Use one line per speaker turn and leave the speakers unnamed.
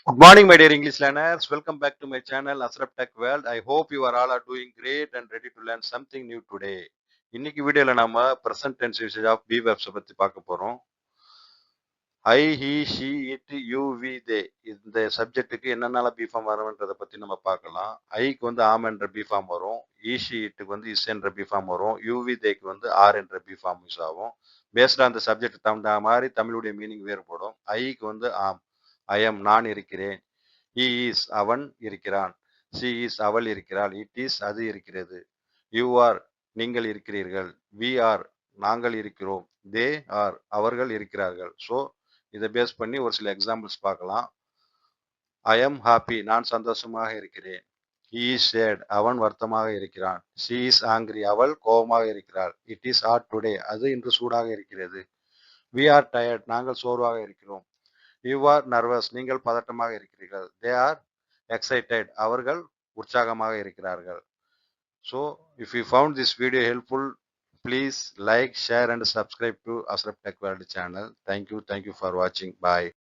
Good morning, my dear English learners. Welcome back to my channel, Asraf Tech World. I hope you are all are doing great and ready to learn something new today. இன்னைக்கு வீடியோல நாம present tense usage of be verbs பத்தி பார்க்க போறோம். I, he, she, it, you, we, they இந்த சப்ஜெக்ட்டுக்கு என்னென்னலாம் B form வரும்ன்றதை பத்தி நம்ம பார்க்கலாம். ஐக்கு வந்து ஆம் என்ற பி ஃபார்ம் வரும். ஈ, ஷி, இட்டுக்கு வந்து இஸ் என்ற பி ஃபார்ம் வரும். யூ, வி, தேக்கு வந்து ஆர் என்ற பி ஃபார்ம் யூஸ் ஆகும். பேஸ்ட் அந்த சப்ஜெக்ட் தகுந்த மாதிரி தமிழுடைய மீனிங் வேறுபடும். ஐக்கு வந்து ஆம், ஐ எம் நான் இருக்கிறேன். he is அவன் இருக்கிறான். she is அவள் இருக்கிறாள். it is அது இருக்கிறது. you are நீங்கள் இருக்கிறீர்கள். we are நாங்கள் இருக்கிறோம். they are அவர்கள் இருக்கிறார்கள். ஸோ இதை பேஸ் பண்ணி ஒரு சில எக்ஸாம்பிள்ஸ் பார்க்கலாம். I am happy நான் சந்தோஷமாக இருக்கிறேன். he is sad அவன் வருத்தமாக இருக்கிறான். she is angry அவள் கோபமாக இருக்கிறாள். it is hot today அது இன்று சூடாக இருக்கிறது. we are tired நாங்கள் சோர்வாக இருக்கிறோம். you are nervous நீங்கள் பதட்டமாக இருக்கிறீர்கள். they are excited அவர்கள் உற்சாகமாக இருக்கிறார்கள். So if you found this video helpful, please like, share and subscribe to Asraf Tech World channel. Thank you for watching. Bye.